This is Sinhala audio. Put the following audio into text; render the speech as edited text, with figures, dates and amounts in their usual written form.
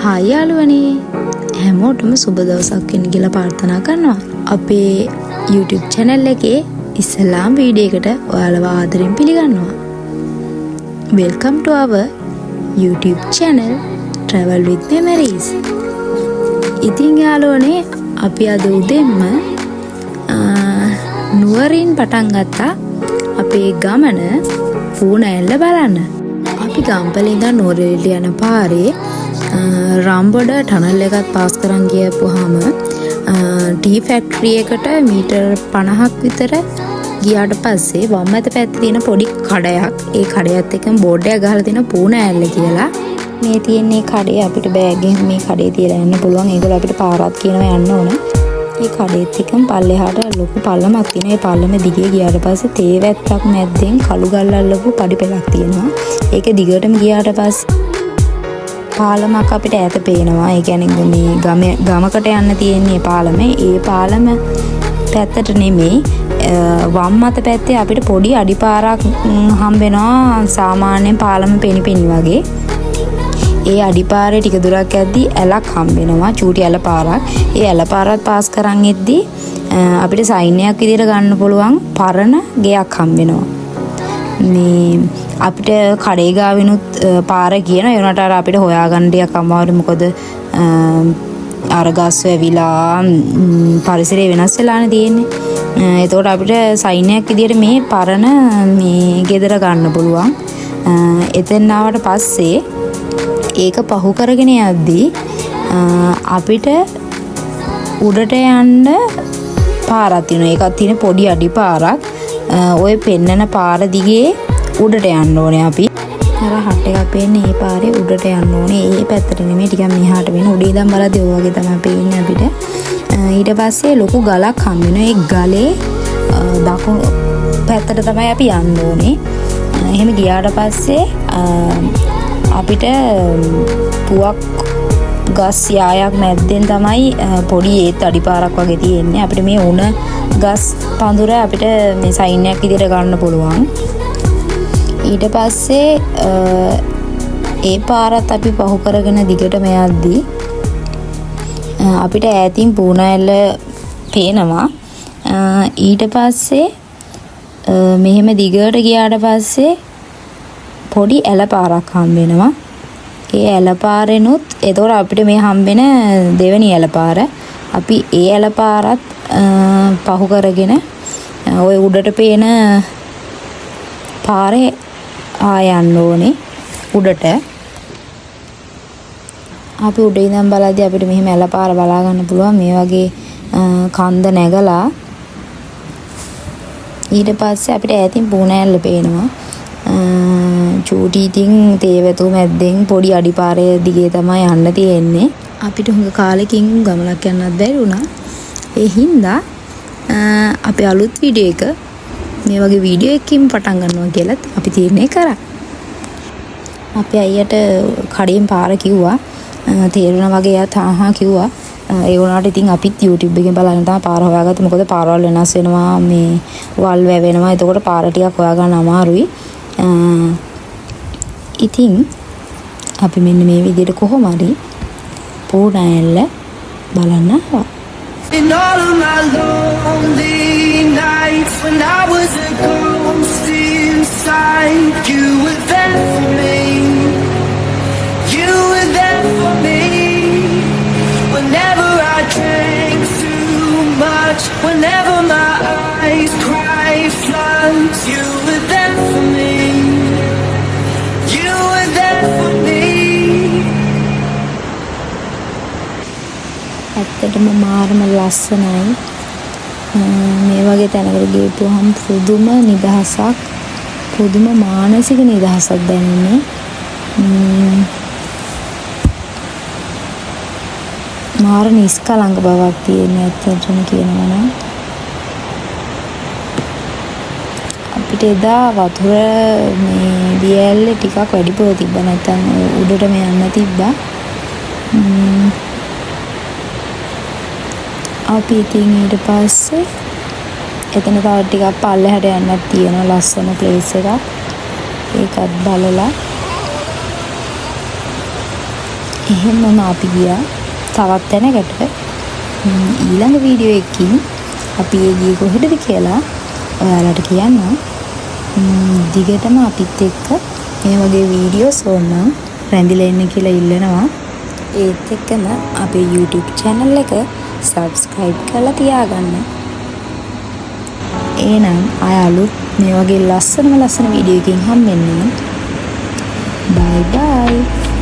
හායි යාළුවනේ හැමෝටම සුබ දවසක් වෙන්න කියලා ප්‍රාර්ථනා කරනවා. අපේ YouTube channel එකේ ඉස්ලාම් වීඩියෝ එකට ඔයාලව ආදරෙන් පිළිගන්නවා. Welcome to our YouTube channel Travel with Memories. ඉතින් යාළුවනේ අපි අද උදෙන්ම නුවරින් පටන් ගත්තා අපේ ගමන පූනෑල්ල බලන්න. අපි ගම්පල ඉඳන් නුවරඑළියට යන පාරේ රම්බොඩ ටනල් එකත් පාස් කරන් ගියපුවාම ටී ෆැක්ටරි එකට මීටර් 50ක් විතර ගියාට පස්සේ වම් අත පැත්තේ තියෙන පොඩි කඩයක් ඒ කඩයත් එක්ක බෝඩ් එකක් ගහලා තියෙන පූනෑල්ල කියලා. මේ තියෙන කඩේ අපිට බෑග් එකෙන් මේ කඩේ තියලා යන්න පුළුවන්. ඒගොල්ලෝ අපිට පාරක් කියනවා යන්න ඕන. ඒ කඩේත් එක්කම පල්ලෙහාට ලොකු පල්ලමක් තියෙනවා. ඒ පල්ලම දිගේ ගියාට පස්සේ තේ වැත්තක් මැද්දෙන් කළු ගල් අල්ලපු පඩි පෙළක් තියෙනවා. ඒක දිගටම ගියාට පස්සේ පාලමක් අපිට ඈත පේනවා. ඒ කියන්නේ මේ ගමකට යන්න තියෙන පාලමේ. ඒ පාලම පැත්තට නෙමෙයි වම් අත පැත්තේ අපිට පොඩි අඩිපාරක් හම්බ වෙනවා. සාමාන්‍යයෙන් පාලම පෙනිපෙනි වගේ. ඒ අඩිපාරේ ටික දුරක් යද්දී ඇලක් හම්බ වෙනවා. චූටි ඇල පාරක්. ඒ ඇල පාරත් පාස් කරන් එද්දී අපිට සයින් එකක් විදියට ගන්න පුළුවන් පරණ ගෙයක් හම්බ වෙනවා. මේ අපිට කඩේ ගාවිනුත් පාර කියන ඒනට අර අපිට හොයාගන්න ටිකක් අමාරුයි. මොකද අර ගස් වැවිලා පරිසරය වෙනස් වෙලානේ තියෙන්නේ. එතකොට අපිට සයින් එකක් විදියට මේ පරණ මේ ගෙදර ගන්න පුළුවන්. එතෙන් ආවට පස්සේ ඒක පහු කරගෙන යද්දී අපිට උඩට යන්න පාරක් තියෙනවා. ඒකත් තියෙන පොඩි අඩි පාරක්. ඔය පෙන්නන පාර දිගේ උඩට යන්න ඕනේ අපි. අර හට් එකක් පේන්නේ මේ පාරේ උඩට යන්න ඕනේ. ඒ පැත්තට නෙමෙයි ටිකක් මෙහාට වෙන. උඩ ඉඳන් බලද්දී ඔය වගේ තමයි පේන්නේ අපිට. ඊට පස්සේ ලොකු ගලක් හම් වෙනවා. ඒ ගලේ දකුණු පැත්තට තමයි අපි යන්න ඕනේ. එහෙම ගියාට පස්සේ අපිට පුවක් ගස් යායක් මැද්දෙන් තමයි පොඩි ඒත් අඩිපාරක් වගේ තියෙන්නේ. අපිට මේ උණ ගස් පඳුර අපිට මේ සයින් එකක් විදියට ගන්න පුළුවන්. ඊට පස්සේ ඒ පාරත් අපි පහු කරගෙන දිගටම යද්දී අපිට ඈතින් පූනෑල්ල පේනවා. ඊට පස්සේ මෙහෙම දිගට ගියාට පස්සේ පොඩි ඇල පාරක් හම්බ වෙනවා. ඒ ඇල පාරෙනුත් එතකොට අපිට මේ හම්බෙන දෙවෙනි ඇල පාර. අපි ඒ ඇල පාරත් පහු කරගෙන ওই උඩට පේන පාරේ ආයන්න ඕනේ උඩට. අපි උඩ ඉඳන් බලද්දී අපිට මෙහෙම ඇල පාර බලා ගන්න පුළුවන්. මේ වගේ කන්ද නැගලා ඊට පස්සේ අපිට ඈතින් පූනෑල්ල පේනවා. චූටි ඉතින් තේවැතු මැද්දෙන් පොඩි අඩිපාරේ දිගේ තමයි යන්න තියෙන්නේ. අපිට හුඟ කාලෙකින් ගමනක් යන්නත් බැරි වුණා. ඒ හින්දා අපි අලුත් වීඩියෝ එක මේ වගේ වීඩියෝ එකකින් පටන් ගන්නවා කියලා අපි තීරණය කරා. අපි අයියට කඩේන් පාර කිව්වා. තේරුණා වගේ එයා තාහා කිව්වා. ඒ වුණාට ඉතින් අපිත් YouTube එකෙන් බලන්න තමයි පාර හොයාගත්තේ. මොකද පාරවල් වෙනස් වෙනවා, මේ වල් වැවෙනවා. එතකොට පාර ටිකක් හොයාගන්න අමාරුයි. ඉතින් අපි මෙන්න මේ විදිහට කොහොම හරි පූනෑල්ල බලන්න ආවා. In all of my lonely nights when I was a ghost inside, you were there for me. You were there for me. Whenever I drank too much, whenever my eyes cried floods, you were there for me. You were there for me. ඇත්තටම මාරම ලස්සනයි. මේ වගේ තැනකට ගිහුවහම පුදුම නිදහසක්, පුදුම මානසික නිදහසක් දැනෙන්නේ. මාර නිස්කලංක බවක් තියෙන ඇත්තටම කියනවා නම්. අපිට එදා වතුර මේ දියැල්ලේ ටිකක් වැඩිපුර තිබ්බා. නැත්නම් උඩටම යන්න තිබ්බා. අපි ඉතින් ඊට පස්සේ එතන තව ටිකක් පල්ලෙහාට යන්නත් තියෙනවා ලස්සන ප්ලේස් එකක්. ඒකත් බලලා එහෙමම අපි ගියා තවත් තැනකට. ඊළඟ වීඩියෝ එකකින් අපි ඒ ගියේ කොහෙටද කියලා ඔයාලට කියන්නම්. දිගටම අපිත් එක්ක මේ වගේ වීඩියෝස් ඕනනම් රැඳිලා ඉන්න කියලා ඉල්ලනවා. ඒත් එක්කම අපේ YouTube channel එක subscribe කරලා තියාගන්න. එහෙනම් අයාලුත් මේ වගේ ලස්සන වීඩියෝ එකකින් හම්බෙන්න. bye bye.